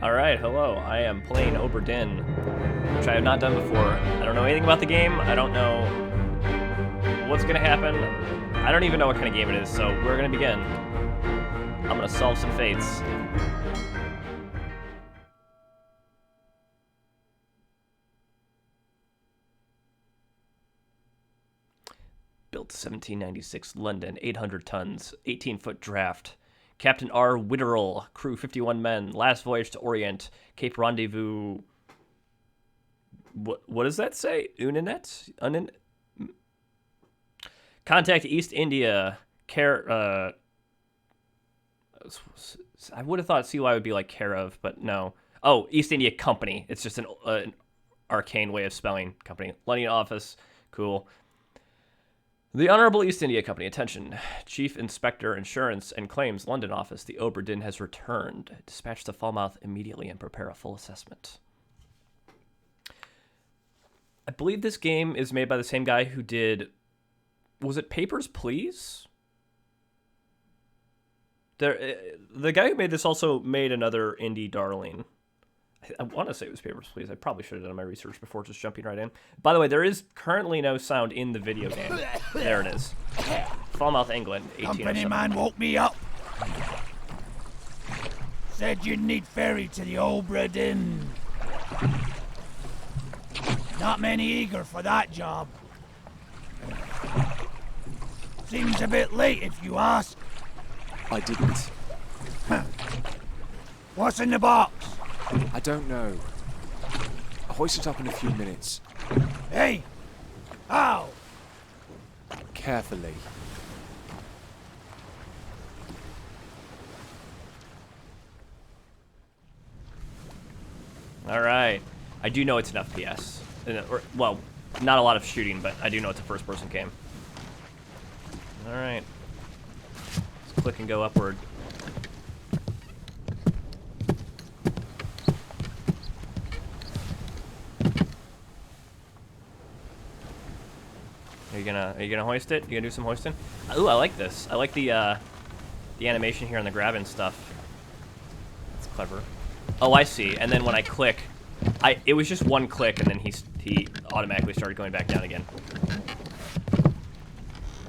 Alright, hello. I am playing Obra Dinn, which I have not done before. I don't know anything about the game. I don't know what's gonna happen. I don't even know what kind of game it is, so we're gonna begin. I'm gonna solve some fates. Built 1796, London, 800 tons, 18-foot draft. Captain R. Witterell, crew 51 men. Last voyage to Orient, Cape Rendezvous. What does that say? Uninet? Contact East India. I would have thought CY would be like care of, but no. Oh, East India Company. It's just an arcane way of spelling company. London office. Cool. The Honorable East India Company, attention. Chief Inspector, Insurance and Claims, London office. The Obra Dinn has returned. Dispatch to Falmouth immediately and prepare a full assessment. I believe this game is made by the same guy who did... Was it Papers, Please? The guy who made this also made another indie darling. I want to say it was Papers, Please. I probably should have done my research before just jumping right in. By the way, there is currently no sound in the video game. There it is. Falmouth, England, 1807. Company man woke me up. Said you'd need ferry to the Obra Dinn. Not many eager for that job. Seems a bit late if you ask. I didn't. What's in the box? I don't know. I'll hoist it up in a few minutes. Hey! How? Carefully. Alright. I do know it's an FPS. Well, not a lot of shooting, but I do know it's a first-person game. Alright. Let's click and go upward. Are you gonna hoist it? You gonna do some hoisting? Ooh, I like this. I like the animation here on the grabbing stuff. That's clever. Oh, I see. And then when I click, it was just one click, and then he automatically started going back down again.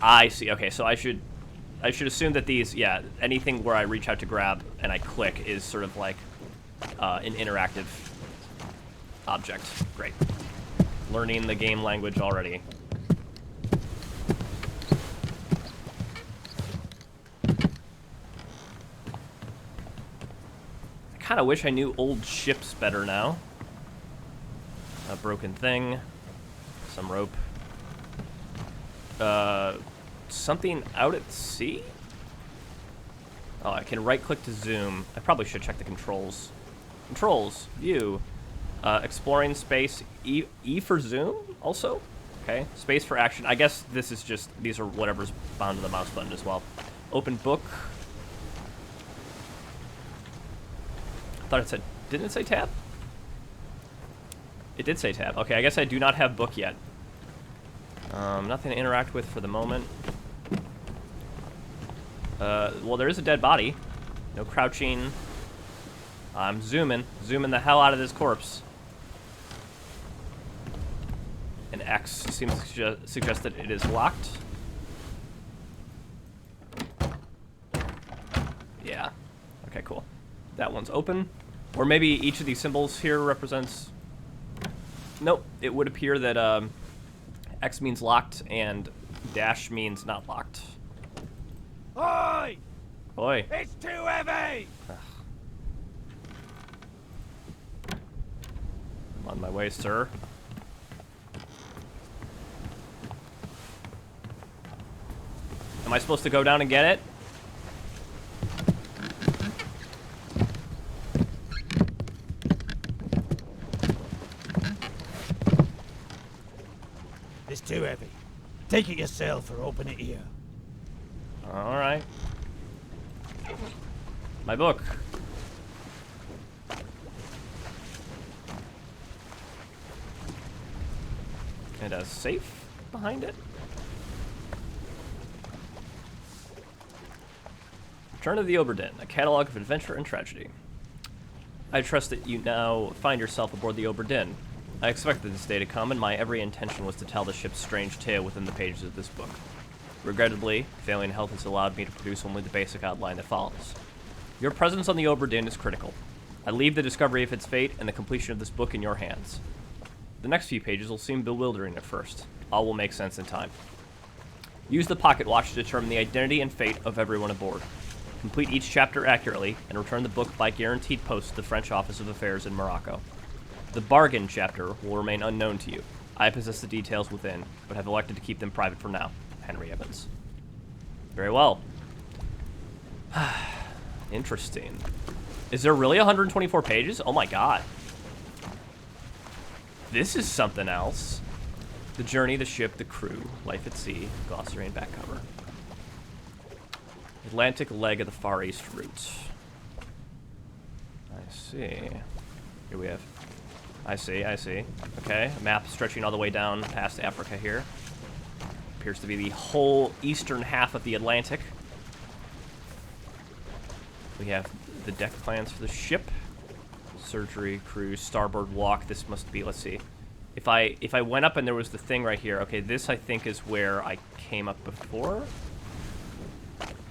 I see. Okay, so I should assume that these, yeah, anything where I reach out to grab and I click is sort of like an interactive object. Great. Learning the game language already. I kind of wish I knew old ships better now. A broken thing. Some rope. Something out at sea? Oh, I can right-click to zoom. I probably should check the controls. Controls. View. Exploring space. E for zoom, also? Okay. Space for action. I guess this is just... These are whatever's bound to the mouse button as well. Open book. I thought it said... Didn't it say tab? It did say tab. Okay, I guess I do not have book yet. Nothing to interact with for the moment. Well, there is a dead body. No crouching. I'm zooming the hell out of this corpse. An X seems to suggest that it is locked. Yeah. Okay, cool. That one's open. Or maybe each of these symbols here represents... Nope. It would appear that X means locked and dash means not locked. Oi! Oi. It's too heavy! I'm on my way, sir. Am I supposed to go down and get it? It's too heavy. Take it yourself or open it here. Alright. My book. And a safe behind it? Return of the Obra Dinn, a catalog of adventure and tragedy. I trust that you now find yourself aboard the Obra Dinn. I expected this day to come, and my every intention was to tell the ship's strange tale within the pages of this book. Regrettably, failing health has allowed me to produce only the basic outline that follows. Your presence on the Obra Dinn is critical. I leave the discovery of its fate and the completion of this book in your hands. The next few pages will seem bewildering at first. All will make sense in time. Use the pocket watch to determine the identity and fate of everyone aboard. Complete each chapter accurately, and return the book by guaranteed post to the French Office of Affairs in Morocco. The bargain chapter will remain unknown to you. I possess the details within, but have elected to keep them private for now. Henry Evans. Very well. Interesting. Is there really 124 pages? Oh my god. This is something else. The journey, the ship, the crew, life at sea, glossary and back cover. Atlantic leg of the Far East route. I see. Here we have. I see. Okay, a map stretching all the way down past Africa here. Appears to be the whole eastern half of the Atlantic. We have the deck plans for the ship. Surgery, cruise, starboard walk. This must be, let's see. If I went up and there was the thing right here. Okay, this I think is where I came up before.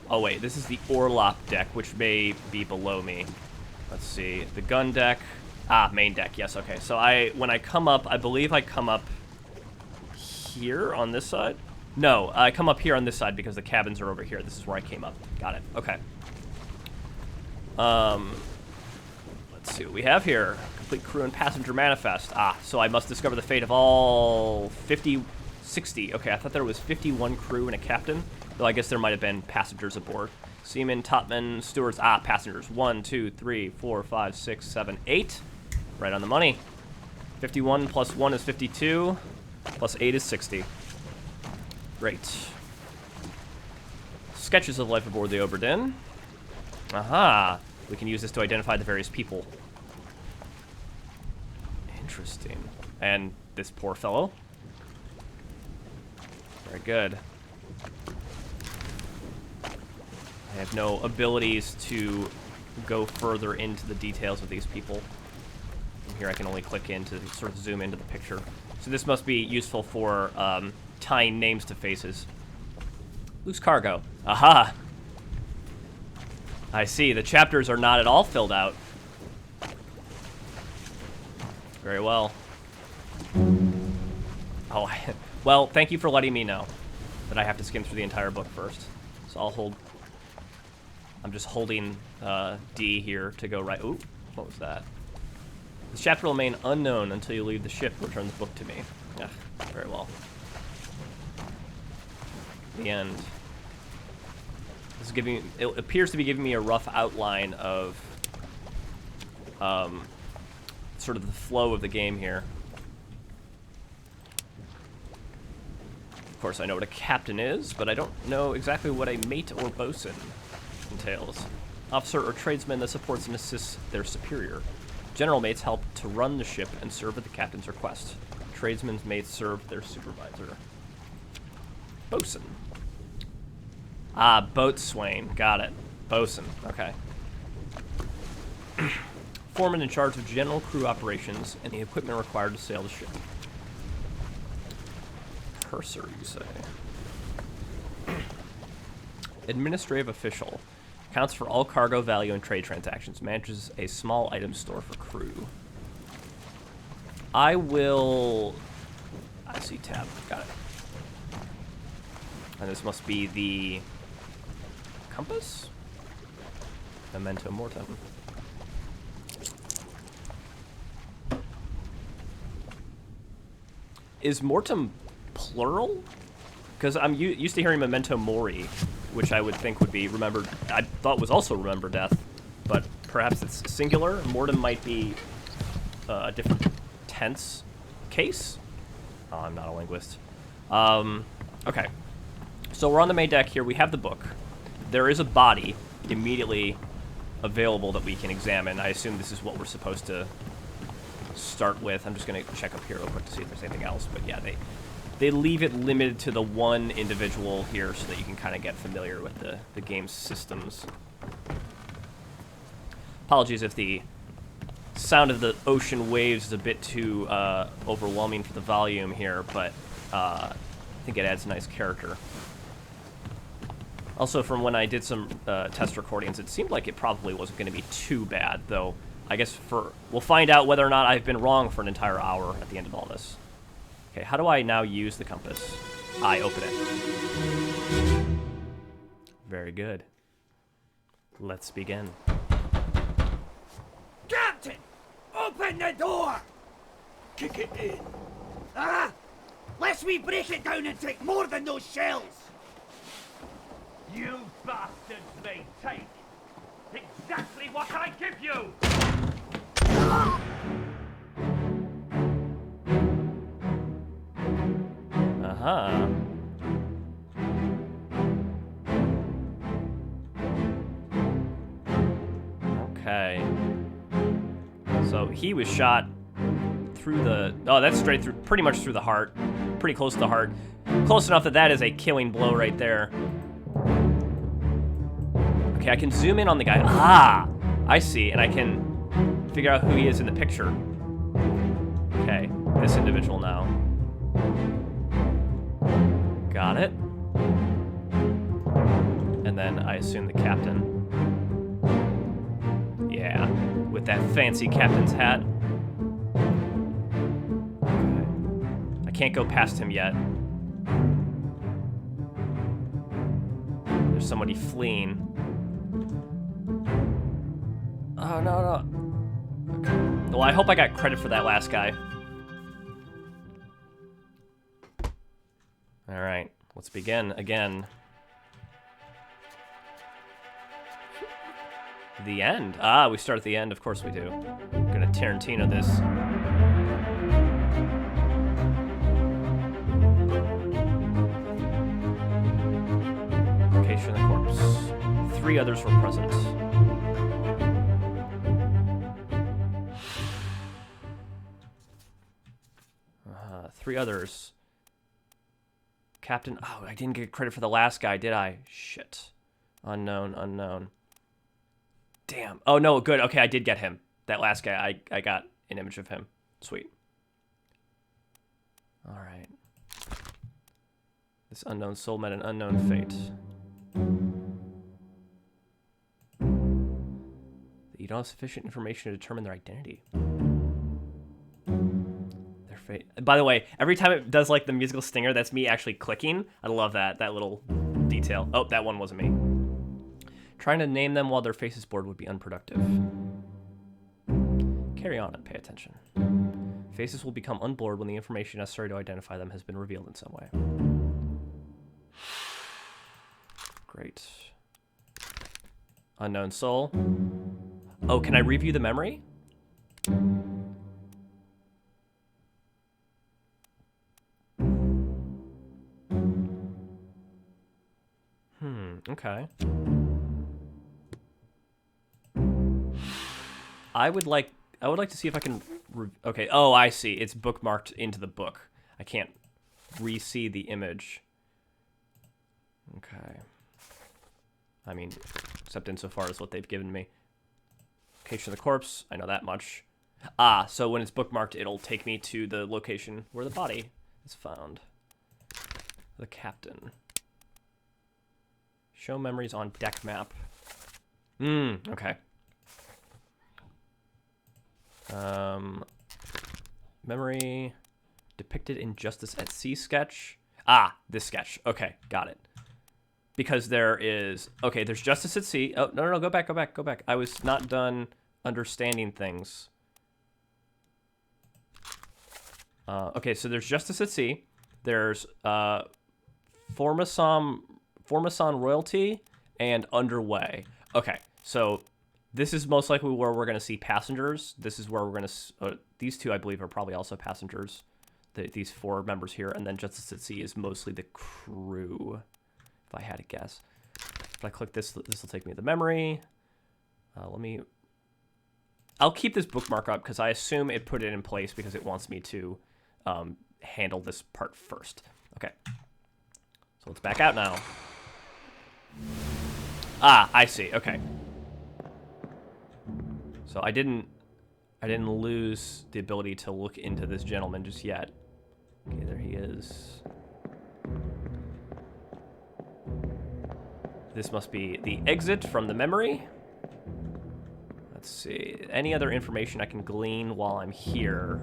Oh wait, this is the orlop deck, which may be below me. Let's see, the gun deck. Ah, main deck, yes, okay. So when I come up, I believe I come up here on this side? No, I come up here on this side because the cabins are over here. This is where I came up. Got it, okay. Let's see what we have here. Complete crew and passenger manifest. Ah, so I must discover the fate of all 60. Okay, I thought there was 51 crew and a captain. Though I guess there might have been passengers aboard. Seamen, topmen, stewards. Ah, passengers. 1, 2, 3, 4, 5, 6, 7, 8. Right on the money. 51 plus 1 is 52. Plus 8 is 60. Great. Sketches of life aboard the Obra Dinn. Aha. We can use this to identify the various people. Interesting. And this poor fellow. Very good. I have no abilities to go further into the details of these people. From here I can only click in to sort of zoom into the picture. So this must be useful for tying names to faces. Loose cargo. Aha! I see. The chapters are not at all filled out. Very well. Oh, well, thank you for letting me know that I have to skim through the entire book first. So I'll hold... I'm just holding D here to go right... Ooh, what was that? This chapter will remain unknown until you leave the ship and return the book to me. Yeah, very well. The end. This is giving... It appears to be giving me a rough outline of... sort of the flow of the game here. Of course, I know what a captain is, but I don't know exactly what a mate or bosun entails. Officer or tradesman that supports and assists their superior. General mates help to run the ship and serve at the captain's request. Tradesmen's mates serve their supervisor. Bosun. Ah, boatswain. Got it. Bosun. Okay. Foreman in charge of general crew operations and the equipment required to sail the ship. Purser, you say? Administrative official. Accounts for all cargo value and trade transactions. Manages a small item store for crew. I will... I see tab. Got it. And this must be the... compass? Memento mortem. Is mortem plural? Because I'm used to hearing memento mori, which I would think would be remembered. I thought was also remember death, but perhaps it's singular. Mortem might be a different tense case. Oh, I'm not a linguist. Okay, so we're on the main deck here. We have the book. There is a body immediately available that we can examine. I assume this is what we're supposed to start with. I'm just going to check up here real quick to see if there's anything else. But yeah, they leave it limited to the one individual here so that you can kind of get familiar with the game's systems. Apologies if the sound of the ocean waves is a bit too overwhelming for the volume here, but I think it adds a nice character. Also, from when I did some test recordings, it seemed like it probably wasn't going to be too bad, though. I guess we'll find out whether or not I've been wrong for an entire hour at the end of all this. Okay, how do I now use the compass? I open it. Very good. Let's begin. Captain! Open the door! Kick it in. Ah! Lest we break it down and take more than those shells! You bastards may take exactly what I give you! Uh-huh. Okay. So he was shot through the... Oh, that's straight through, pretty much through the heart. Pretty close to the heart. Close enough that that is a killing blow right there. Okay, I can zoom in on the guy. Ah! I see, and I can figure out who he is in the picture. Okay, this individual now. Got it. And then I assume the captain. Yeah, with that fancy captain's hat. Okay. I can't go past him yet. There's somebody fleeing. Oh, no. Okay. Well, I hope I got credit for that last guy. All right, let's begin again. The end. Ah, we start at the end. Of course we do. I'm gonna Tarantino this. Location of the corpse. 3 others were present. Three others. Captain. Oh, I didn't get credit for the last guy, did I? Shit. Unknown. Damn. Oh, no, good. Okay, I did get him. That last guy, I got an image of him. Sweet. All right. This unknown soul met an unknown fate. You don't have sufficient information to determine their identity. Their fate. By the way, every time it does like the musical stinger, that's me actually clicking. I love that little detail. Oh, that one wasn't me. Trying to name them while their face is blurred would be unproductive. Carry on and pay attention. Faces will become unblurred when the information necessary to identify them has been revealed in some way. Great. Unknown soul. Oh, can I review the memory? Okay. I would like to see if I can okay, oh, I see. It's bookmarked into the book. I can't re-see the image. Okay. I mean, except insofar as what they've given me. Location of the corpse, I know that much. Ah, so when it's bookmarked, it'll take me to the location where the body is found. The captain. Show memories on deck map. Okay. Memory depicted in Justice at Sea sketch. Ah, this sketch. Okay, got it. Because there is... Okay, there's Justice at Sea. Oh, no, go back. I was not done understanding things. Okay, so there's Justice at Sea. There's Formosan Royalty and Underway. Okay, so this is most likely where we're going to see passengers. This is where we're going to... these two, I believe, are probably also passengers. These 4 members here. And then Justice at Sea is mostly the crew, if I had to guess. If I click this, this will take me to the memory. I'll keep this bookmark up because I assume it put it in place because it wants me to handle this part first. Okay. So let's back out now. Ah, I see. Okay. So I didn't I didn't lose the ability to look into this gentleman just yet. Okay, there he is. This must be the exit from the memory. Let's see. Any other information I can glean while I'm here?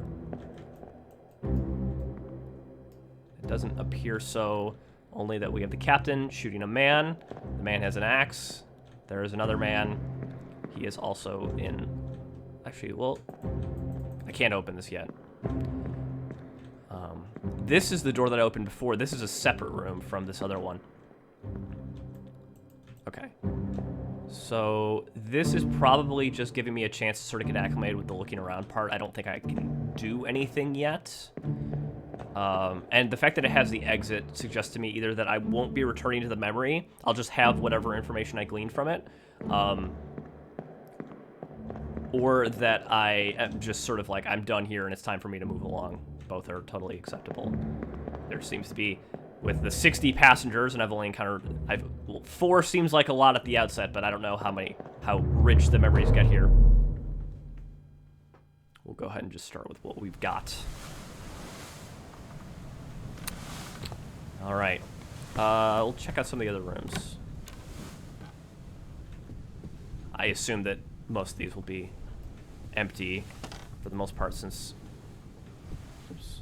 It doesn't appear so. Only that we have the captain shooting a man. The man has an axe. There is another man. He is also in... Actually, well... I can't open this yet. This is the door that I opened before. This is a separate room from this other one. Okay. So this is probably just giving me a chance to sort of get acclimated with the looking around part. I don't think I can do anything yet. And the fact that it has the exit suggests to me either that I won't be returning to the memory, I'll just have whatever information I gleaned from it, or that I am just sort of like, I'm done here and it's time for me to move along. Both are totally acceptable. There seems to be, with the 60 passengers, and I've only encountered, well, 4 seems like a lot at the outset, but I don't know how rich the memories get here. We'll go ahead and just start with what we've got. All right, we'll check out some of the other rooms. I assume that most of these will be empty for the most part since... Oops.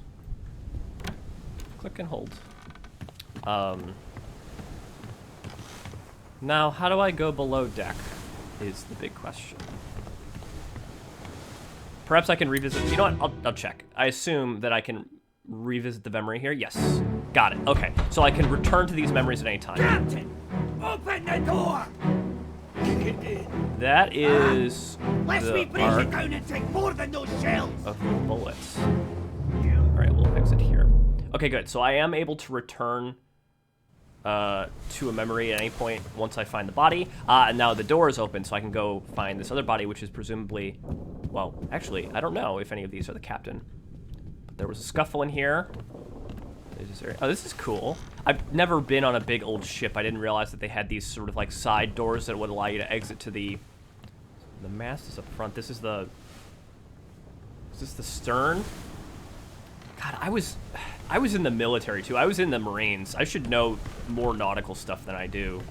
Click and hold. Now, how do I go below deck is the big question. Perhaps I can revisit... You know what? I'll check. I assume that I can revisit the memory here. Yes. Got it. Okay. So I can return to these memories at any time. Captain, open the door. Kick it in. That is Lest we the break arc it down and take more than those shells. of the bullets. All right, we'll exit here. Okay, good. So I am able to return to a memory at any point once I find the body. And now the door is open, so I can go find this other body, which is presumably... Well, actually, I don't know if any of these are the captain. But there was a scuffle in here. Oh, this is cool. I've never been on a big old ship. I didn't realize that they had these sort of like side doors that would allow you to exit to the mast is up front. This is the... Is this the stern? God, I was in the military too. I was in the Marines. I should know more nautical stuff than I do.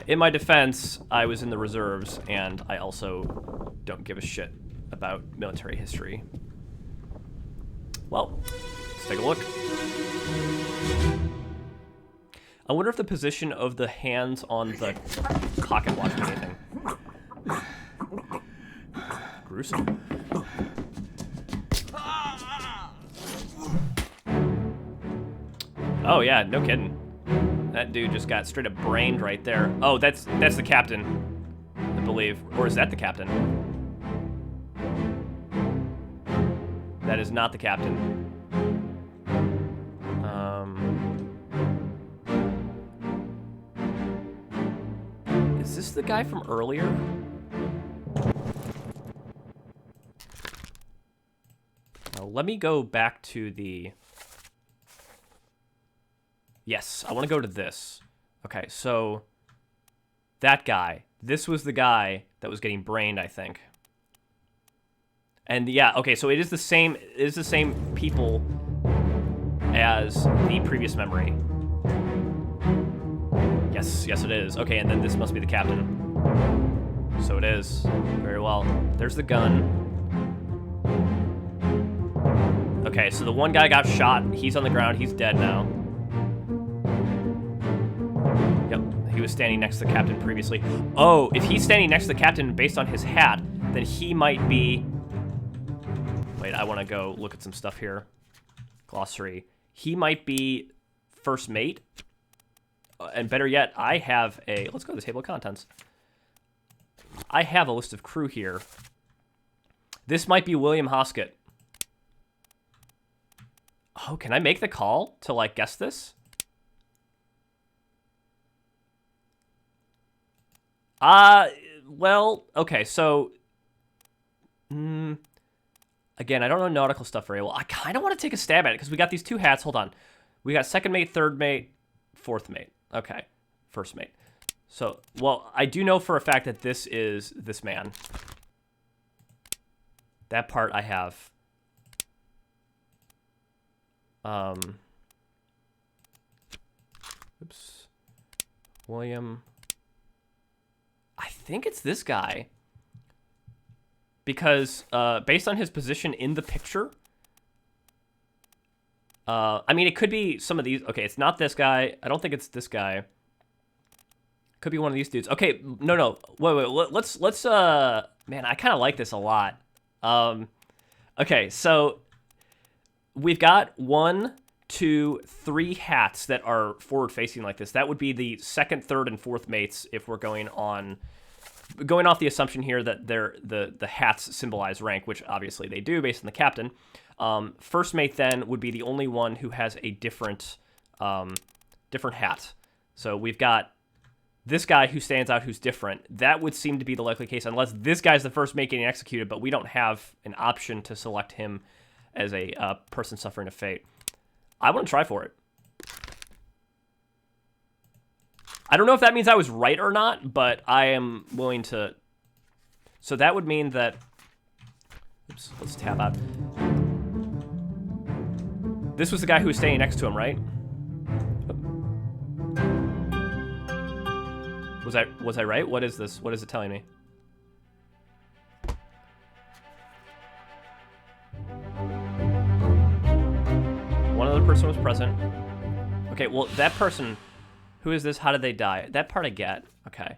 In my defense, I was in the reserves, and I also don't give a shit about military history. Well, let's take a look. I wonder if the position of the hands on the pocket watch means anything. Gruesome. Oh yeah, no kidding. That dude just got straight up brained right there. Oh, that's the captain, I believe. Or is that the captain? That is not the captain. Is this the guy from earlier? Now, let me go back to the... Yes, I want to go to this. Okay, so that guy. This was the guy that was getting brained, I think. And yeah, okay, so it is the same people as the previous memory. Yes, it is. Okay, and then this must be the captain. So it is. Very well. There's the gun. Okay, so the one guy got shot. He's on the ground. He's dead now. Yep, he was standing next to the captain previously. Oh, if he's standing next to the captain based on his hat, then he might be... Wait, I want to go look at some stuff here. Glossary. He might be first mate. And better yet, I have a... Let's go to the table of contents. I have a list of crew here. This might be William Hoskett. Oh, can I make the call to, like, guess this? Well, okay, so... Again, I don't know nautical stuff very well. I kind of want to take a stab at it, because we got these two hats. Hold on. We got second mate, third mate, fourth mate. Okay, first mate. So, well, I do know for a fact that this is this man. That part I have. Oops. William. I think it's this guy. Because based on his position in the picture, I mean, it could be some of these. Okay, it's not this guy. I don't think it's this guy. Could be one of these dudes. Okay, no. Wait. Let's. Man, I kind of like this a lot. Okay, so we've got 1, 2, 3 hats that are forward facing like this. That would be the second, third, and fourth mates if we're going off the assumption here that the hats symbolize rank, which obviously they do based on the captain. First mate then would be the only one who has a different hat. So we've got this guy who stands out who's different. That would seem to be the likely case unless this guy's the first mate getting executed, but we don't have an option to select him as a person suffering a fate. I want to try for it. I don't know if that means I was right or not, but I am willing to. So that would mean that. Oops, let's tab out. This was the guy who was standing next to him, right? Was I right? What is this? What is it telling me? One other person was present. Okay, well, that person. Who is this? How did they die? That part I get. Okay.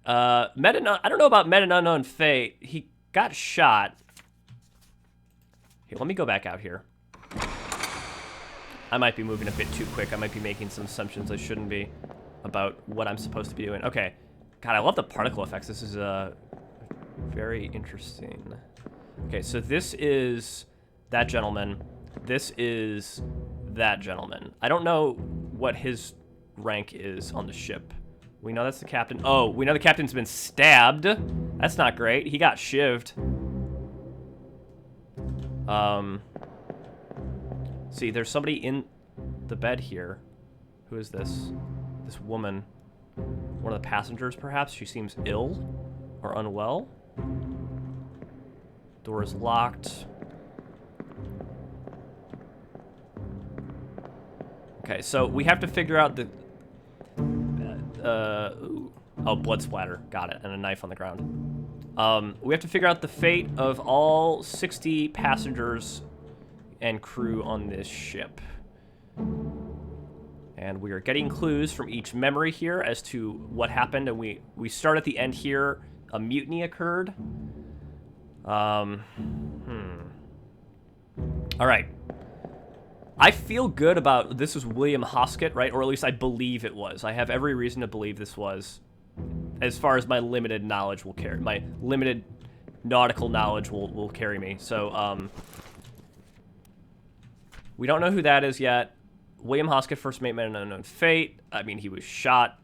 I don't know about Met an Unknown Fate. He got shot. Here, let me go back out here. I might be moving a bit too quick. I might be making some assumptions I shouldn't be about what I'm supposed to be doing. Okay. God, I love the particle effects. This is very interesting. Okay, so this is that gentleman. This is that gentleman. I don't know what his rank is on the ship. We know that's the captain. Oh, we know the captain's been stabbed. That's not great. He got shivved. See, there's somebody in the bed here. Who is this? This woman. One of the passengers, perhaps? She seems ill or unwell. Door is locked. Okay, so we have to figure out the... oh, blood splatter. Got it. And a knife on the ground. We have to figure out the fate of all 60 passengers and crew on this ship. And we are getting clues from each memory here as to what happened. And we start at the end here. A mutiny occurred. All right. I feel good about this was William Hoskett, right? Or at least I believe it was. I have every reason to believe this was, as far as my limited knowledge will carry. My limited nautical knowledge will carry me. So, we don't know who that is yet. William Hoskett, first mate, Met an Unknown Fate. I mean, he was shot.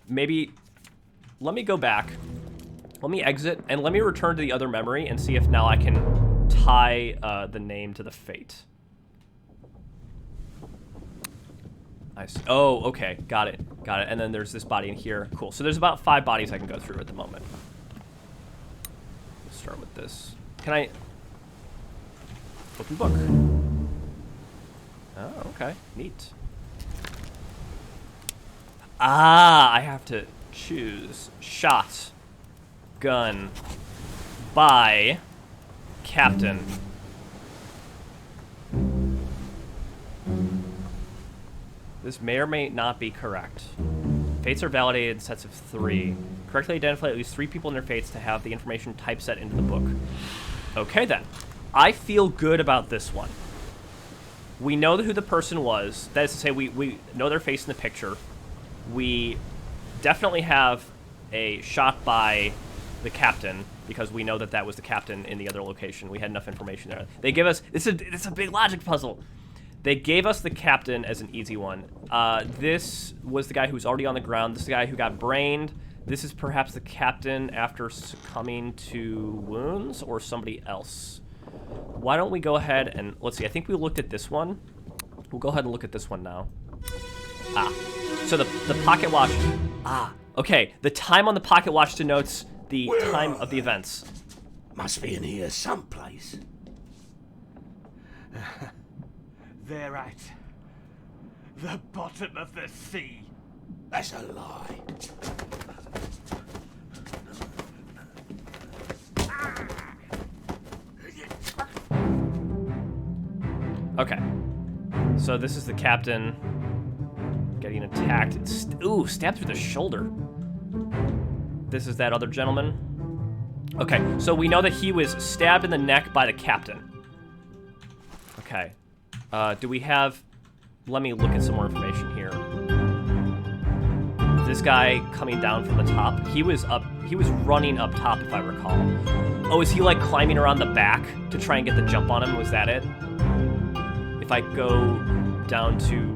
Maybe, let me go back. Let me exit, and let me return to the other memory and see if now I can tie the name to the fate. I see. Oh, okay. Got it. And then there's this body in here. Cool. So there's about 5 bodies I can go through at the moment. Let's start with this. Can I... Open book. Oh, okay. Neat. Ah, I have to choose. Shot. Gun. By. Captain. This may or may not be correct. Fates are validated in sets of 3. Correctly identify at least 3 people in their fates to have the information typeset into the book. Okay, then. I feel good about this one. We know who the person was. That is to say, we know their face in the picture. We definitely have a shot by the captain, because we know that that was the captain in the other location. We had enough information there. They give us... It's a big logic puzzle. They gave us the captain as an easy one. This was the guy who was already on the ground. This is the guy who got brained. This is perhaps the captain after succumbing to wounds, or somebody else. Why don't we go ahead and... Let's see, I think we looked at this one. We'll go ahead and look at this one now. Ah. So the pocket watch. Ah, okay. The time on the pocket watch denotes the time of the events. Must be in here someplace. They're at the bottom of the sea. That's a lie. Okay. So this is the captain getting attacked. Ooh, stabbed through the shoulder. This is that other gentleman. Okay, so we know that he was stabbed in the neck by the captain. Okay. Do we have... Let me look at some more information here. This guy coming down from the top, he was running up top, if I recall. Oh, is he like climbing around the back to try and get the jump on him? Was that it? If I go down to...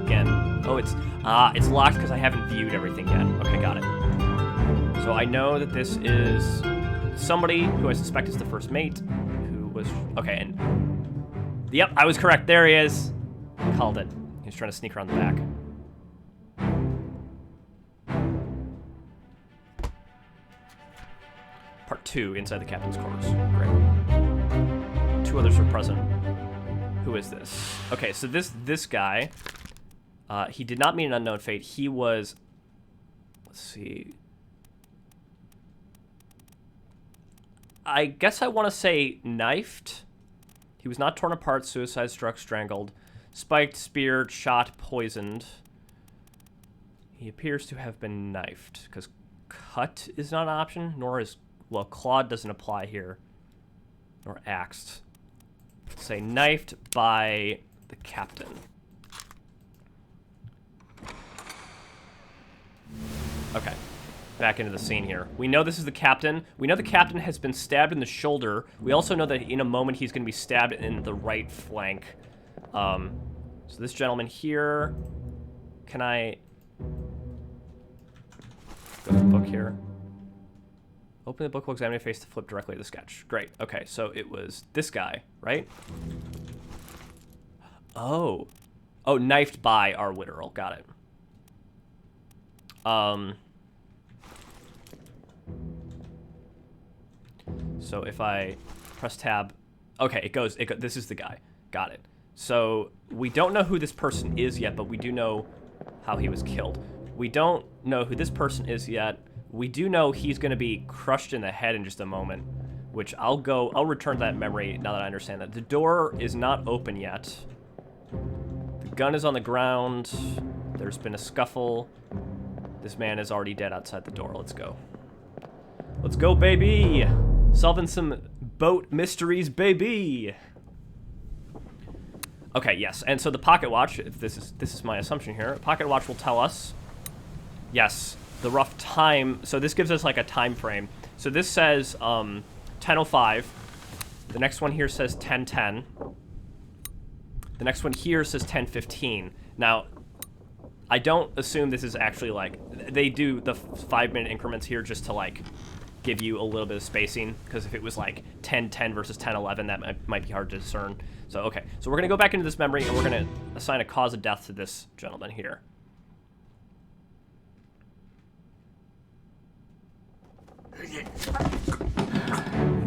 Again. Oh, it's locked because I haven't viewed everything yet. Okay, got it. So I know that this is somebody who I suspect is the first mate, who was... Okay, and... Yep, I was correct. There he is. Called it. He was trying to sneak around the back. Part 2, inside the captain's quarters. Great. 2 others are present. Who is this? Okay, so this guy, he did not meet an unknown fate. He was... Let's see... I guess I want to say knifed. He was not torn apart, suicide, struck, strangled, spiked, speared, shot, poisoned. He appears to have been knifed, because cut is not an option, nor is, well, clawed doesn't apply here, nor axed. Say knifed by the captain. Okay. Back into the scene here. We know this is the captain. We know the captain has been stabbed in the shoulder. We also know that in a moment he's going to be stabbed in the right flank. So this gentleman here, can I go to the book here? Open the book, will examine your face to flip directly to the sketch. Great. Okay, so it was this guy, right? Oh. Oh, knifed by our Witterel. Got it. So if I press tab, okay, it goes, this is the guy. Got it. So we don't know who this person is yet, but we do know how he was killed. We don't know who this person is yet. We do know he's going to be crushed in the head in just a moment, which I'll return to that memory now that I understand that. The door is not open yet. The gun is on the ground. There's been a scuffle. This man is already dead outside the door. Let's go. Let's go, baby! Solving some boat mysteries, baby! Okay, yes, and so the pocket watch, if this is my assumption here, pocket watch will tell us, yes, the rough time. So this gives us like a time frame. So this says 10:05. The next one here says 10:10. The next one here says 10:15. Now, I don't assume this is actually like, they do the 5-minute increments here just to like give you a little bit of spacing, because if it was like 10:10 versus 10:11, that might be hard to discern. So okay, so we're gonna go back into this memory and we're gonna assign a cause of death to this gentleman here.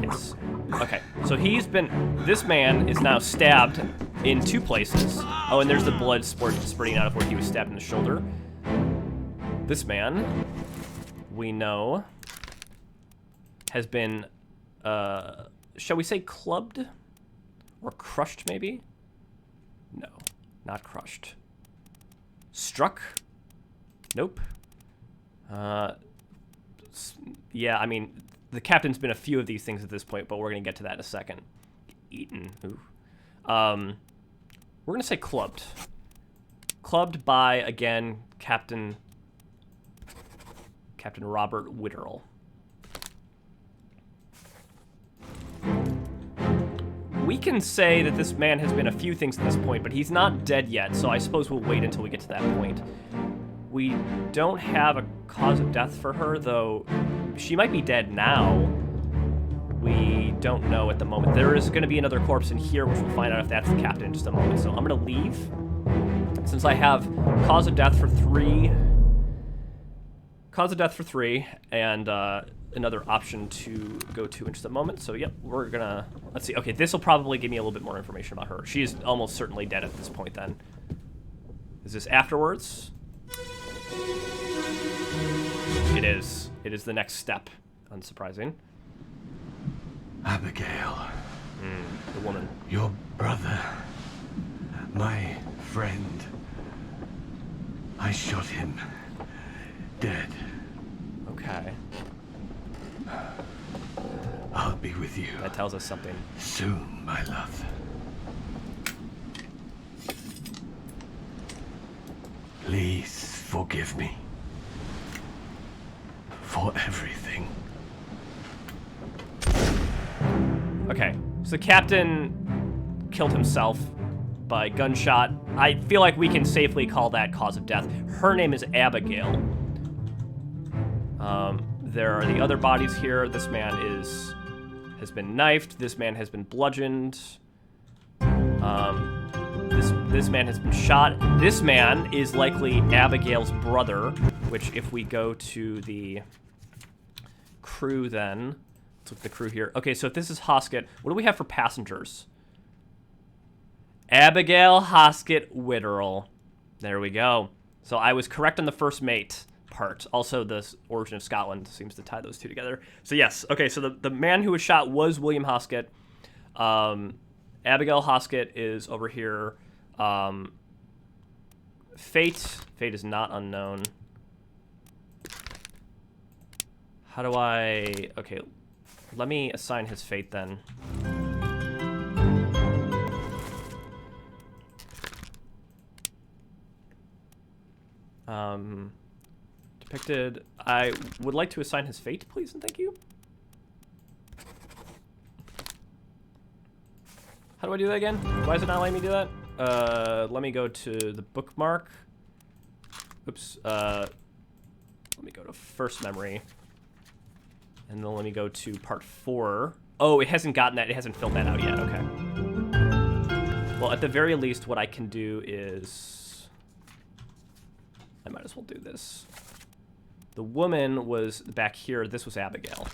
Yes. Okay, so this man is now stabbed in 2 places. Oh, and there's the blood spurting out of where he was stabbed in the shoulder. This man, we know, has been, shall we say clubbed? Or crushed, maybe? No, not crushed. Struck? Nope. Yeah, I mean, the captain's been a few of these things at this point, but we're going to get to that in a second. Eaten. Ooh. We're going to say clubbed. Clubbed by, again, Captain Robert Witterel. We can say that this man has been a few things at this point, but he's not dead yet, so I suppose we'll wait until we get to that point. We don't have a cause of death for her, though she might be dead now. We don't know at the moment. There is going to be another corpse in here, which we'll find out if that's the captain in just a moment. So I'm going to leave. And since I have cause of death for 3, and another option to go to in just a moment. So yep, we're gonna, let's see. Okay, this will probably give me a little bit more information about her. She is almost certainly dead at this point then. Is this afterwards? It is. It is the next step. Unsurprising. Abigail. The woman. Your brother. My friend. I shot him. Dead. Okay. I'll be with you That tells us something. soon, my love. Please forgive me. For everything. Okay, so the captain killed himself by gunshot. I feel like we can safely call that cause of death. Her name is Abigail. There are the other bodies here. This man has been knifed. This man has been bludgeoned. This man has been shot. This man is likely Abigail's brother, which if we go to the crew then, let's look at the crew here. Okay, so if this is Hoskett, what do we have for passengers? Abigail Hoskett Witterell. There we go. So I was correct on the first mate part. Also, the origin of Scotland seems to tie those two together. So yes, okay, so the man who was shot was William Hoskett. Abigail Hoskett is over here. Fate is not unknown. How do I... Okay, let me assign his fate then. Depicted... I would like to assign his fate, please, and thank you. How do I do that again? Why is it not letting me do that? Let me go to the bookmark. Oops. Let me go to first memory. And then let me go to part 4. Oh, it hasn't gotten that. It hasn't filled that out yet. Okay. Well, at the very least, what I can do is... I might as well do this. The woman was back here. This was Abigail.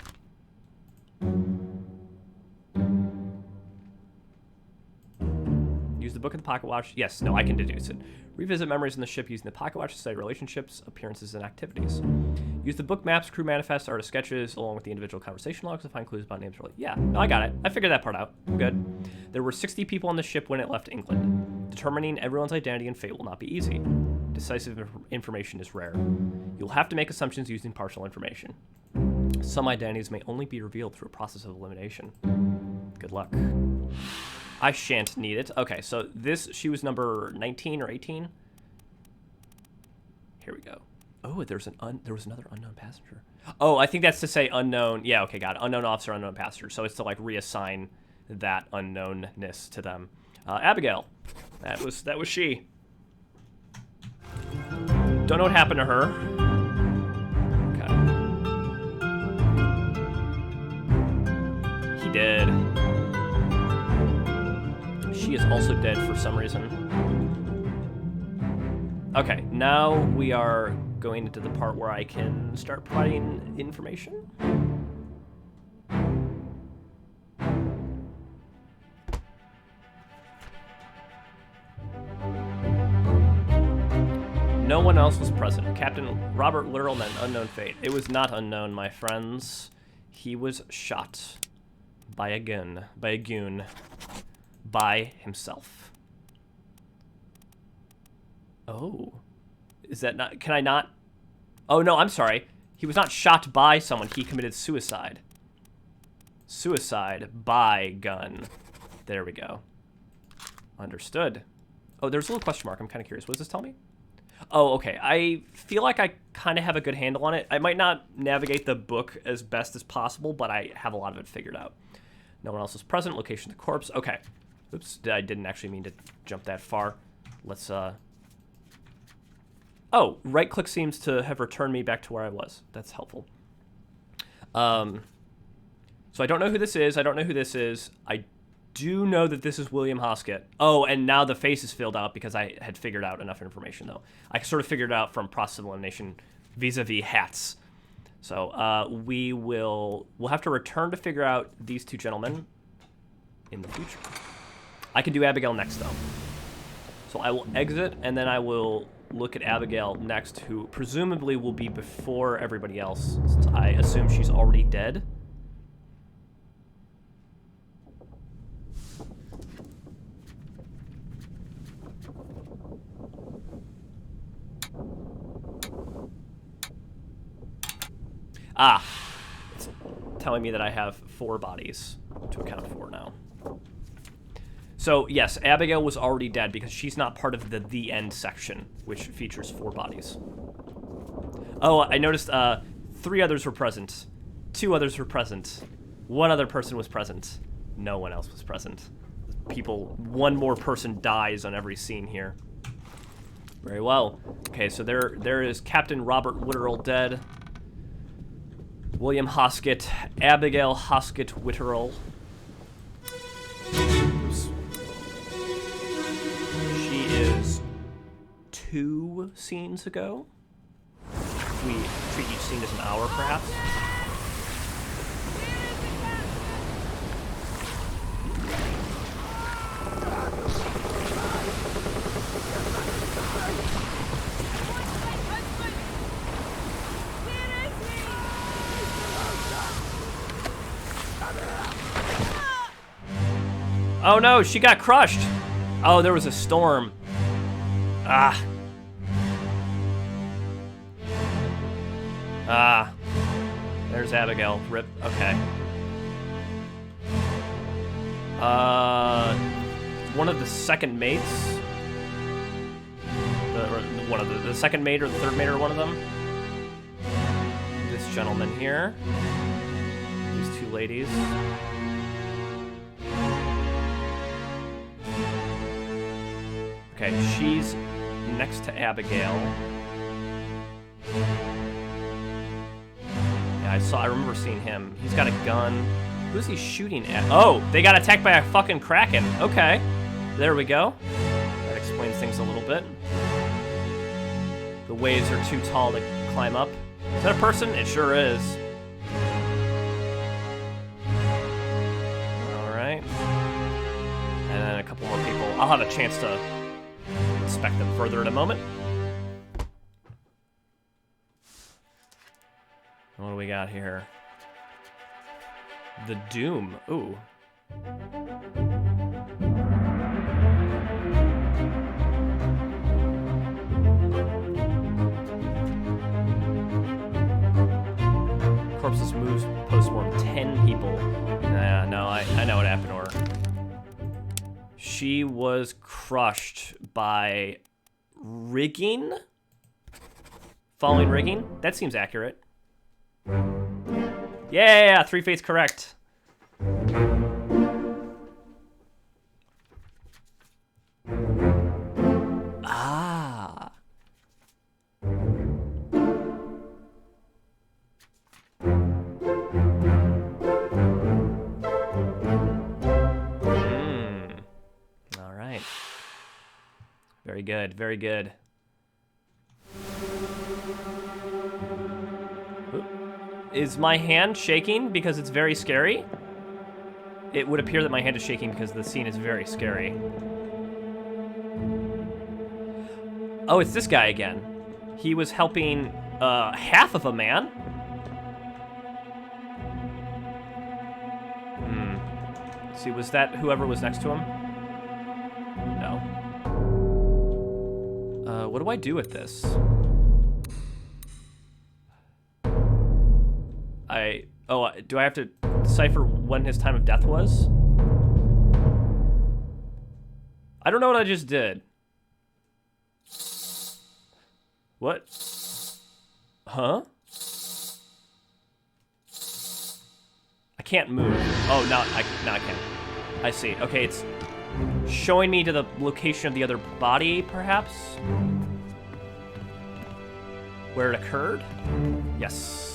Use the book in the pocket watch. Yes, no, I can deduce it. Revisit memories in the ship using the pocket watch to study relationships, appearances, and activities. Use the book maps, crew manifests, artist sketches, along with the individual conversation logs to find clues about names. Yeah, no, I got it. I figured that part out. I'm good. There were 60 people on the ship when it left England. Determining everyone's identity and fate will not be easy. Decisive information is rare. You'll have to make assumptions using partial information. Some identities may only be revealed through a process of elimination. Good luck. I shan't need it. Okay, so she was number 19 or 18. Here we go. Oh, there was another unknown passenger. Oh, I think that's to say unknown. Yeah, okay, got it. Unknown officer, unknown passenger. So it's to like reassign that unknownness to them. Abigail, that was she. Don't know what happened to her. Okay. He did. She is also dead for some reason. Okay, now we are going into the part where I can start providing information. No one else was present. Captain Robert Literal meant unknown fate. It was not unknown, my friends. He was shot by a goon, by himself. Oh. Is that not... Can I not... Oh, no, I'm sorry. He was not shot by someone. He committed suicide. Suicide by gun. There we go. Understood. Oh, there's a little question mark. I'm kind of curious. What does this tell me? Oh, okay. I feel like I kind of have a good handle on it. I might not navigate the book as best as possible, but I have a lot of it figured out. No one else is present. Location of the corpse. Okay. Oops. I didn't actually mean to jump that far. Let's, Oh, right-click seems to have returned me back to where I was. That's helpful. So I don't know who this is. I don't know who this is. I do know that this is William Hoskett. Oh, and now the face is filled out because I had figured out enough information, though. I sort of figured it out from process of elimination vis-a-vis hats. So we'll have to return to figure out these two gentlemen in the future. I can do Abigail next, though. So I will exit, and then I will look at Abigail next, who presumably will be before everybody else, since I assume she's already dead. Ah, it's telling me that I have 4 bodies to account for now. So, yes, Abigail was already dead because she's not part of the end section, which features 4 bodies. Oh, I noticed 3 others were present. 2 others were present. 1 other person was present. No one else was present. One more person dies on every scene here. Very well. Okay, so there is Captain Robert Witterell dead. William Hoskett, Abigail Hoskett Witterell. She is 2 scenes ago. We treat each scene as an hour, perhaps. Oh no, she got crushed. Oh, there was a storm. Ah. Ah. There's Abigail. Rip. Okay. One of the second mates. The second mate or the third mate or one of them. This gentleman here. These 2 ladies. Okay, she's next to Abigail. Yeah, I remember seeing him. He's got a gun. Who's he shooting at? Oh, they got attacked by a fucking kraken. Okay, there we go. That explains things a little bit. The waves are too tall to climb up. Is that a person? It sure is. All right. And then a couple more people. I'll have a chance to inspect them further in a moment. What do we got here? The Doom. Ooh. Corpses moves postmortem 10 people. No, I know what happened to her. She was crushed by rigging? Falling rigging? That seems accurate. Yeah, 3 fates correct. Ah. All right. Very good, very good. Is my hand shaking because it's very scary? It would appear that my hand is shaking because the scene is very scary. Oh, it's this guy again. He was helping half of a man. See, was that whoever was next to him? No. What do I do with this? Do I have to decipher when his time of death was? I don't know what I just did. What? Huh? I can't move. Oh, now I can. I see. Okay, it's showing me to the location of the other body, perhaps? Where it occurred? Yes.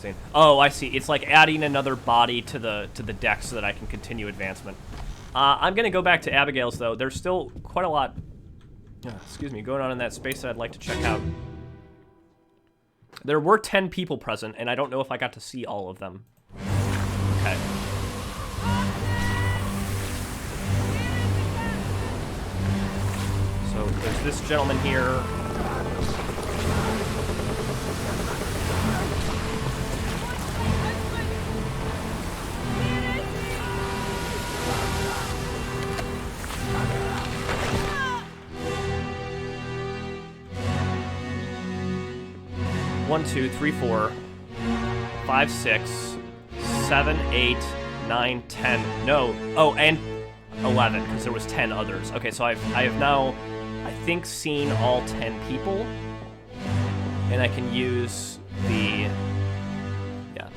Interesting. Oh, I see. It's like adding another body to the deck so that I can continue advancement. I'm gonna go back to Abigail's though. There's still quite a lot, excuse me, going on in that space that I'd like to check out. There were 10 people present, and I don't know if I got to see all of them. Okay. So there's this gentleman here. One, 2, 3, 4, 5, 6, 7, 8, 9, 10. No. Oh, and 11, because there was 10 others. Okay, so I have now, I think, seen all 10 people. And I can use the... Yeah.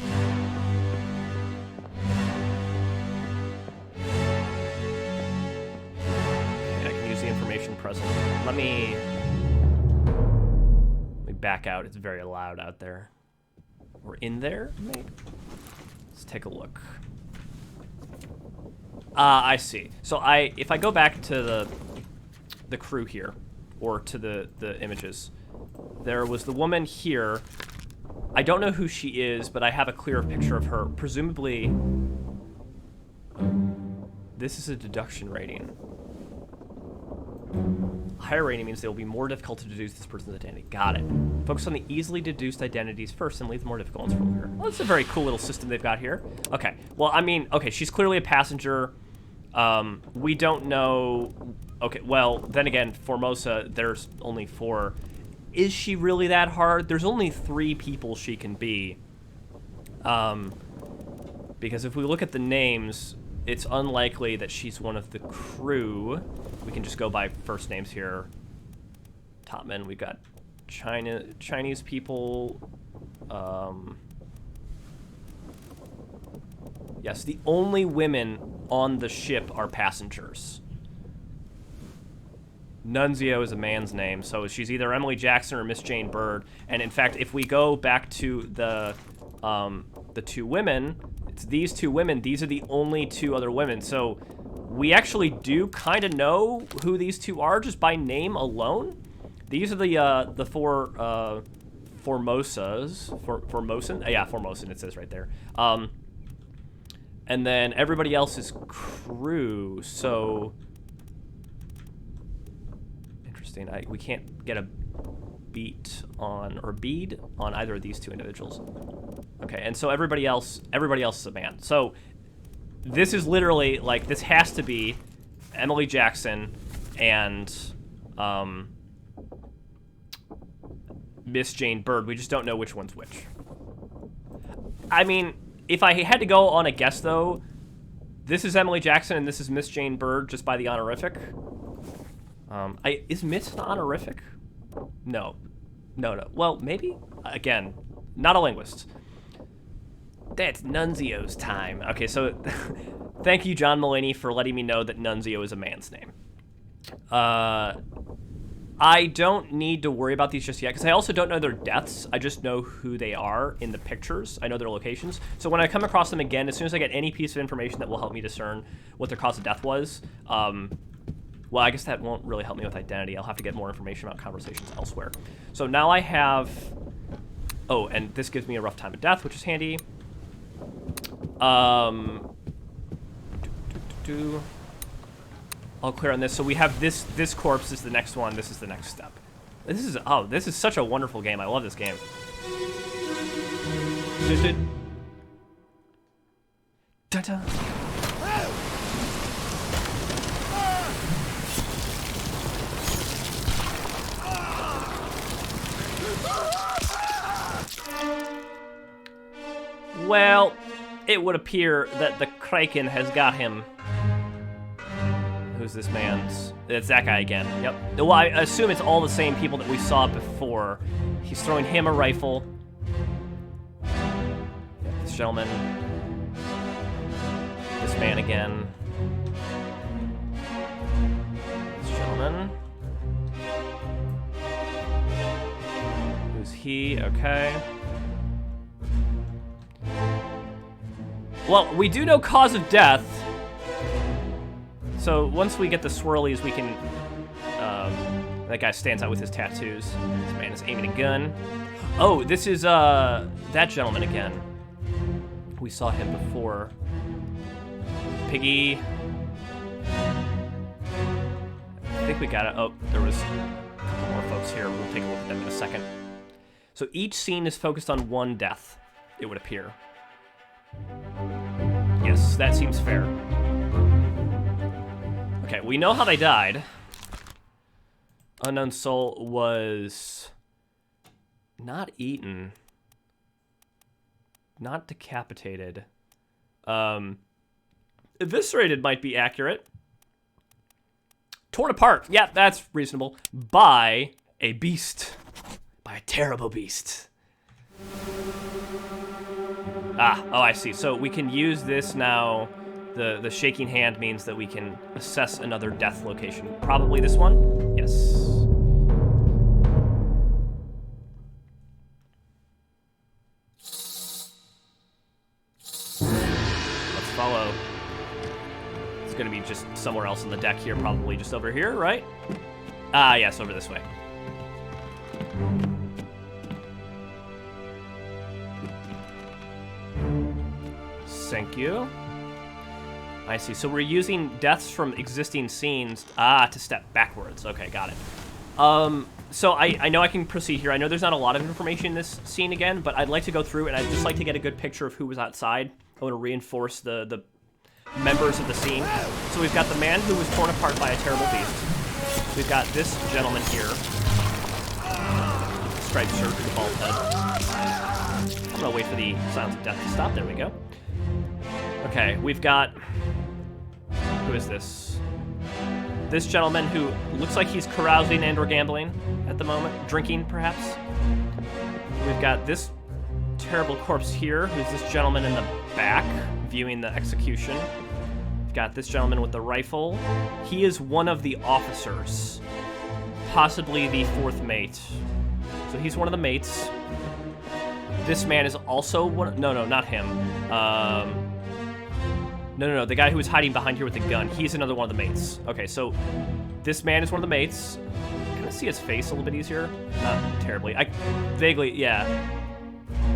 Okay, I can use the information present. Let me back out. It's very loud out there. We're in there, maybe? Let's take a look. I see. So if I go back to the crew here, or to the images, there was the woman here. I don't know who she is, but I have a clearer picture of her. Presumably, this is a deduction rating. Higher rating means they will be more difficult to deduce this person's identity. Got it. Focus on the easily deduced identities first and leave the more difficult ones for later. Well, that's a very cool little system they've got here. Okay. Well, I mean, okay, she's clearly a passenger. We don't know... Okay, well, then again, Formosa, there's only 4. Is she really that hard? There's only 3 people she can be. Because if we look at the names, it's unlikely that she's one of the crew. We can just go by first names here. Topman, we've got Chinese people. Yes, the only women on the ship are passengers. Nunzio is a man's name, so she's either Emily Jackson or Miss Jane Bird. And in fact, if we go back to the 2 women, it's these 2 women. These are the only 2 other women. So we actually do kind of know who these 2 are just by name alone. These are the 4 Formosas. Formosan? Yeah, Formosan, it says right there. And then everybody else is crew, so... Interesting. We can't get a beat on, or bead on either of these 2 individuals. Okay, and so everybody else is a man. So this is literally, like, this has to be Emily Jackson and Miss Jane Bird. We just don't know which one's which. I mean, if I had to go on a guess, though, this is Emily Jackson and this is Miss Jane Bird just by the honorific. Is Miss an honorific? No. No. Well, maybe? Again, not a linguist. That's Nunzio's time. Okay, so thank you, John Mulaney, for letting me know that Nunzio is a man's name. I don't need to worry about these just yet, because I also don't know their deaths. I just know who they are in the pictures. I know their locations. So when I come across them again, as soon as I get any piece of information that will help me discern what their cause of death was, well, I guess that won't really help me with identity. I'll have to get more information about conversations elsewhere. So now I have... Oh, and this gives me a rough time of death, which is handy. All clear on this. So we have this corpse is the next one. This is the next step. This is such a wonderful game. I love this game. Da-da. Well, it would appear that the Kraken has got him. Who's this man's? It's that guy again. Yep. Well, I assume it's all the same people that we saw before. He's throwing him a rifle. Yep, this gentleman. This man again. This gentleman. Who's he? Okay. Well, we do know cause of death. So once we get the swirlies, we can... that guy stands out with his tattoos. This man is aiming a gun. Oh, this is that gentleman again. We saw him before. Piggy. I think we got it. Oh, there was a couple more folks here. We'll take a look at them in a second. So each scene is focused on one death, it would appear. Yes, that seems fair. Okay, we know how they died. Unknown soul was not eaten, not decapitated. Eviscerated might be accurate. Torn apart, yeah, that's reasonable. By a beast, by a terrible beast. Ah, oh, I see. So we can use this now. The shaking hand means that we can assess another death location. Probably this one? Yes. Let's follow. It's gonna be just somewhere else on the deck here, probably just over here, right? Ah, yes, over this way. Thank you. I see. So we're using deaths from existing scenes to step backwards. Okay, got it. So I know I can proceed here. I know there's not a lot of information in this scene again, but I'd like to go through and I'd just like to get a good picture of who was outside. I want to reinforce the members of the scene. So we've got the man who was torn apart by a terrible beast. We've got this gentleman here. Striped shirt with a bald head. I'm gonna wait for the silence of death to stop. There we go. Okay, we've got... Who is this? This gentleman who looks like he's carousing and or gambling at the moment. Drinking, perhaps. We've got this terrible corpse here, who's this gentleman in the back, viewing the execution. We've got this gentleman with the rifle. He is one of the officers. Possibly the fourth mate. So he's one of the mates. This man is also one... No, not him. No, the guy who was hiding behind here with the gun. He's another one of the mates. Okay, so this man is one of the mates. Can I see his face a little bit easier? Not terribly. Vaguely, yeah.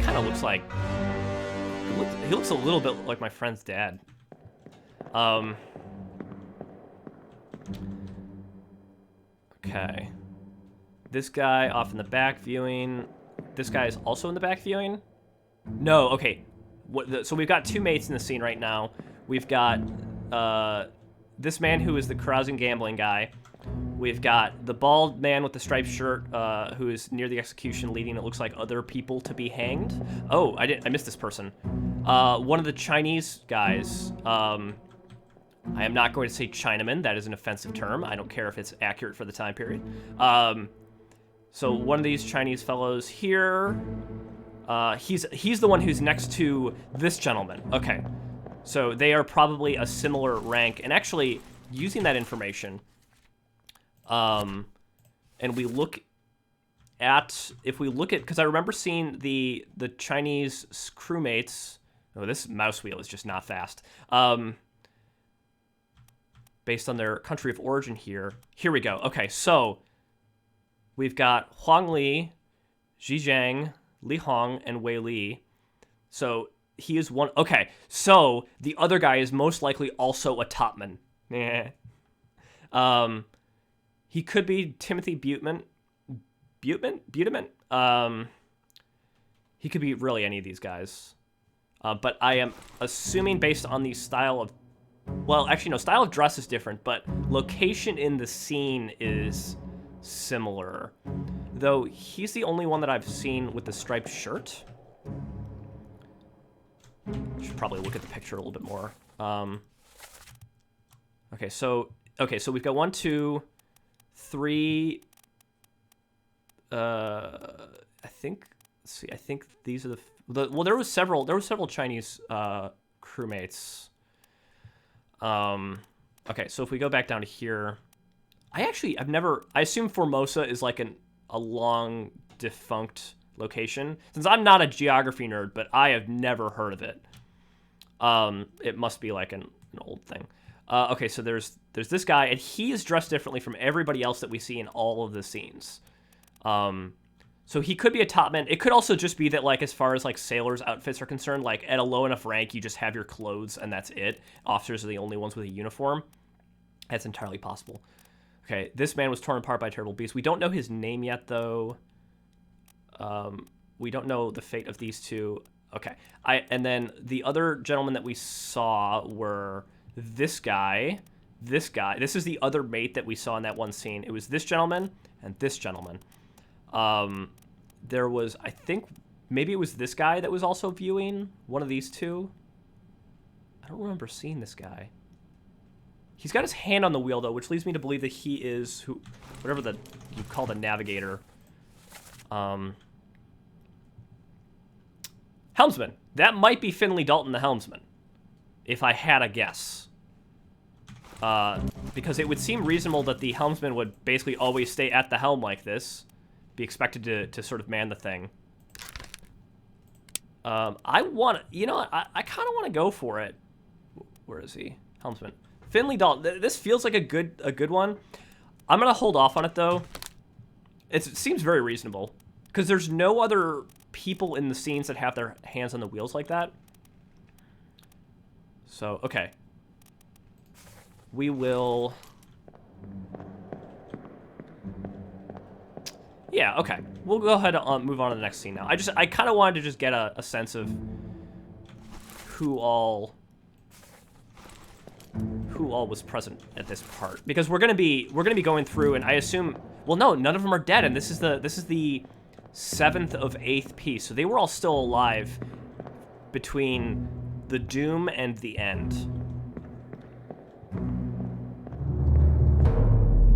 Kind of looks like... He looks a little bit like my friend's dad. Okay. This guy off in the back viewing. This guy is also in the back viewing? No, okay. So we've got two mates in the scene right now. We've got this man who is the carousing gambling guy. We've got the bald man with the striped shirt who is near the execution leading, it looks like, other people to be hanged. Oh, I missed this person. One of the Chinese guys. I am not going to say Chinaman. That is an offensive term. I don't care if it's accurate for the time period. So one of these Chinese fellows here. He's the one who's next to this gentleman. Okay. So they are probably a similar rank. And actually, using that information, and we look at, if we look at, because I remember seeing the Chinese crewmates. Oh, this mouse wheel is just not fast. Based on their country of origin here. Here we go. Okay, so we've got Huang Li, Zhejiang, Li Hong, and Wei Li. So he is one. Okay, so the other guy is most likely also a topman. He could be Timothy Buteman. Buteman? He could be really any of these guys. But I am assuming based on the style of... Well, actually, no, style of dress is different, but location in the scene is similar. Though he's the only one that I've seen with the striped shirt. Should probably look at the picture a little bit more. Okay, so we've got 1, 2, 3. I think. Let's see. I think these are well, there was several Chinese crewmates. Okay, so if we go back down to here, I assume Formosa is like a long defunct location. Since I'm not a geography nerd, but I have never heard of it. It must be like an old thing. Okay, so there's this guy, and he is dressed differently from everybody else that we see in all of the scenes. So he could be a top man. It could also just be that, like, as far as, like, sailors' outfits are concerned, like, at a low enough rank, you just have your clothes, and that's it. Officers are the only ones with a uniform. That's entirely possible. Okay, this man was torn apart by a terrible beast. We don't know his name yet, though. We don't know the fate of these two. Okay, and then the other gentlemen that we saw were this guy, this guy. This is the other mate that we saw in that one scene. It was this gentleman and this gentleman. There was, I think, maybe it was this guy that was also viewing one of these two. I don't remember seeing this guy. He's got his hand on the wheel, though, which leads me to believe that he is whatever you call the navigator. Helmsman. That might be Finley Dalton, the helmsman, if I had a guess. Because it would seem reasonable that the helmsman would basically always stay at the helm like this, be expected to sort of man the thing. I want to, you know, I kind of want to go for it. Where is he? Helmsman. Finley Dalton. This feels like a good one. I'm going to hold off on it, though. It seems very reasonable. Because there's no other people in the scenes that have their hands on the wheels like that. So, okay. We will... Yeah, okay. We'll go ahead and move on to the next scene now. I kind of wanted to just get a sense of who all was present at this part, because we're gonna be going through, and I assume, well, no, none of them are dead, and this is the 7th of 8th piece, so they were all still alive between the doom and the end.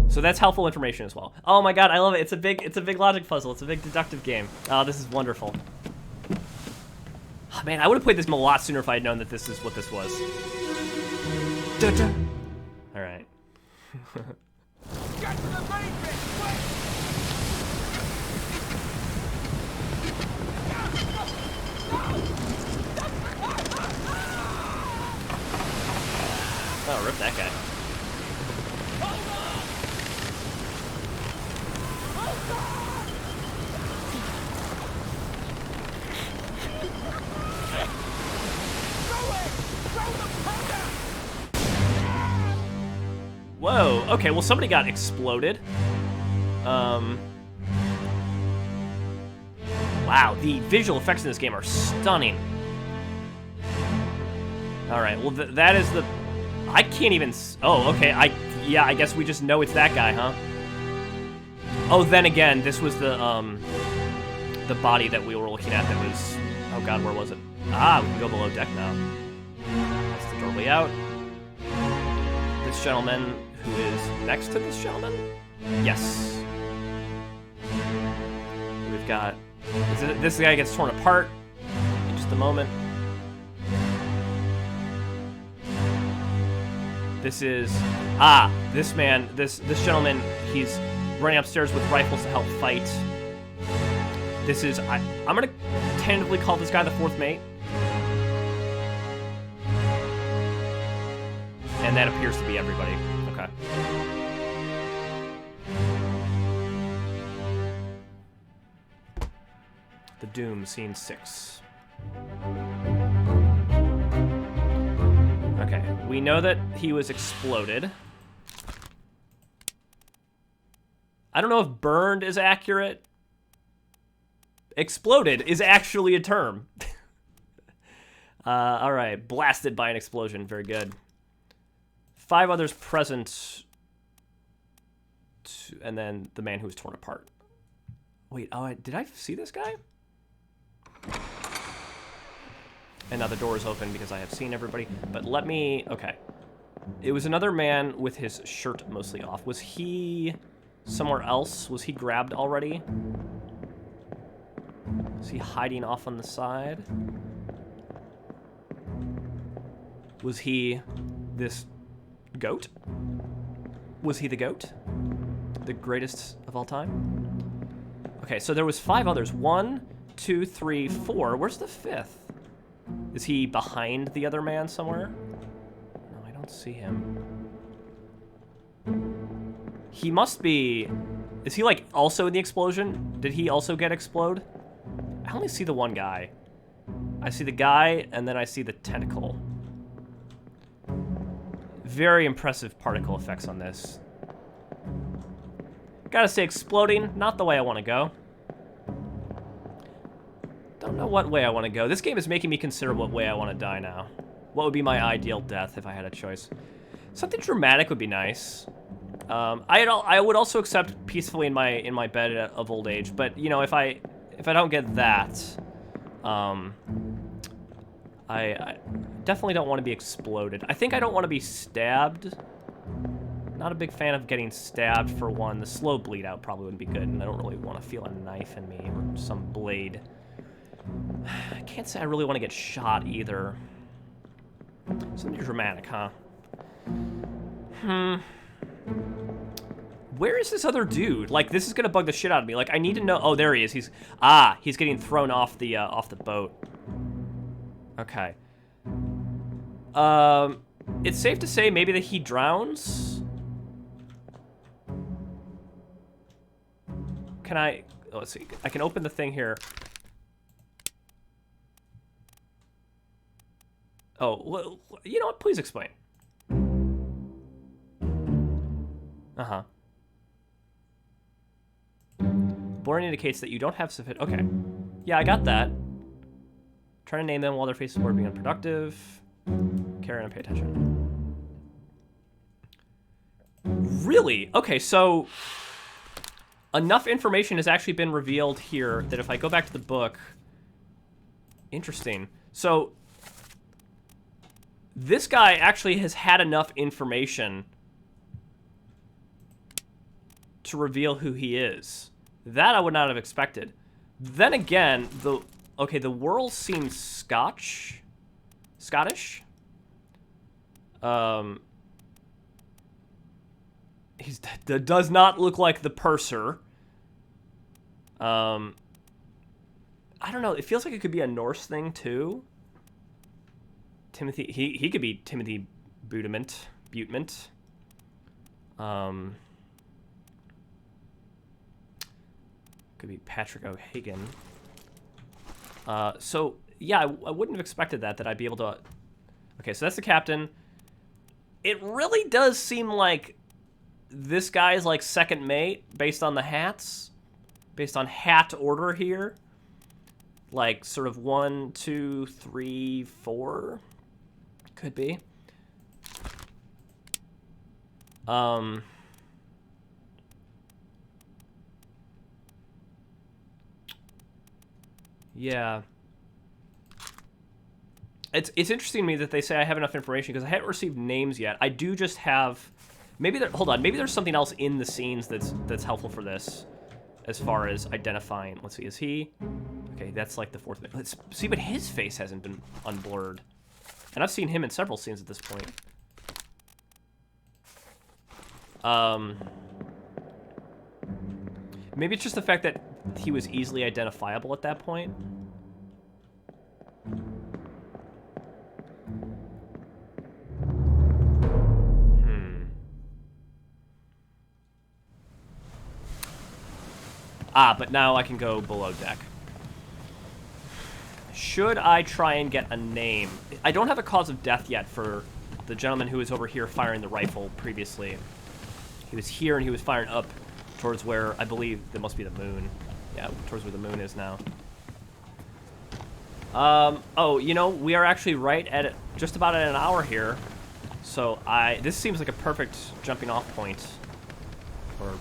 So that's helpful information as well. Oh my god, I love it. It's a big logic puzzle. It's a big deductive game. Oh, this is wonderful. Oh, man, I would have played this a lot sooner if I had known that this is what this was. All right. Get to the main bit, quick! Oh, rip that guy. Whoa, okay, well, somebody got exploded. Wow, the visual effects in this game are stunning. All right, well, that is the... I can't even... Oh, okay, yeah, I guess we just know it's that guy, huh? Oh, then again, this was the body that we were looking at that was... Oh, God, where was it? Ah, we can go below deck now. That's the doorway out. This gentleman... who is next to this gentleman? Yes. We've got... This guy gets torn apart in just a moment. This is... Ah, this man, this gentleman, he's running upstairs with rifles to help fight. This is... I'm going to tentatively call this guy the 4th mate. And that appears to be everybody. Okay. The Doom, scene 6. Okay, we know that he was exploded. I don't know if burned is accurate. Exploded is actually a term. All right, blasted by an explosion. Very good. 5 others present, and then the man who was torn apart. Wait, oh, did I see this guy? And now the door is open because I have seen everybody. But let me, okay. It was another man with his shirt mostly off. Was he somewhere else? Was he grabbed already? Is he hiding off on the side? Was he this... goat? Was he the goat? The greatest of all time? Okay, so there was 5 others. 1, 2, 3, 4. Where's the 5th? Is he behind the other man somewhere? No, I don't see him. He must be... Is he, like, also in the explosion? Did he also get explode? I only see the one guy. I see the guy, and then I see the tentacle. Very impressive particle effects on this. Gotta say, exploding, not the way I want to go. Don't know what way I want to go. This game is making me consider what way I want to die now. What would be my ideal death if I had a choice? Something dramatic would be nice. I would also accept peacefully in my bed of old age, but you know, if I don't get that, I definitely don't want to be exploded. I think I don't want to be stabbed. Not a big fan of getting stabbed, for one. The slow bleed out probably wouldn't be good, and I don't really want to feel a knife in me or some blade. I can't say I really want to get shot either. Something dramatic, huh? Where is this other dude? Like, this is gonna bug the shit out of me. Like, I need to know. Oh, there he is. He's getting thrown off the boat. Okay. It's safe to say maybe that he drowns. Can I? Oh, let's see. I can open the thing here. Oh, well, you know what? Please explain. Uh-huh. Boring indicates that you don't have sufficient... Okay. Yeah, I got that. Trying to name them while their faces were being unproductive. Carry on and pay attention. Really? Okay, so... Enough information has actually been revealed here that if I go back to the book... Interesting. So... This guy actually has had enough information to reveal who he is. That I would not have expected. Then again, the world seems Scottish. That does not look like the purser. I don't know. It feels like it could be a Norse thing too. Timothy, he could be Timothy Butament. Could be Patrick O'Hagan. So yeah, I wouldn't have expected that I'd be able to. Okay, so that's the captain. It really does seem like this guy's like second mate based on the hats, based on hat order here. Like sort of 1, 2, 3, 4. Could be. Yeah. It's interesting to me that they say I have enough information because I haven't received names yet. I do just have... hold on. Maybe there's something else in the scenes that's helpful for this as far as identifying. Let's see. Is he... Okay, that's like the fourth... Let's see, but his face hasn't been unblurred. And I've seen him in several scenes at this point. Maybe it's just the fact that he was easily identifiable at that point. But now I can go below deck. Should I try and get a name? I don't have a cause of death yet for the gentleman who was over here firing the rifle previously. He was here and he was firing up towards where I believe there must be the moon. Yeah, towards where the moon is now. Oh, you know, we are actually right at just about at an hour here. So this seems like a perfect jumping off point or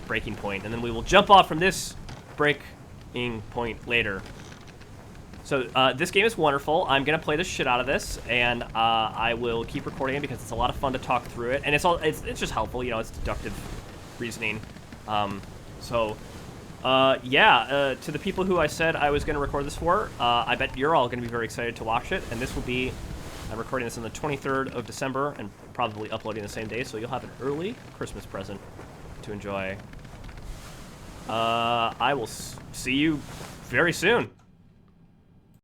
breaking point, and then we will jump off from this breaking point later. So this game is wonderful. I'm gonna play the shit out of this, and I will keep recording it because it's a lot of fun to talk through it, and it's just helpful, you know. It's deductive reasoning. Yeah. To the people who I said I was gonna record this for, I bet you're all gonna be very excited to watch it, and this will be. I'm recording this on the 23rd of December, and probably uploading the same day, so you'll have an early Christmas present to enjoy. I will see you very soon.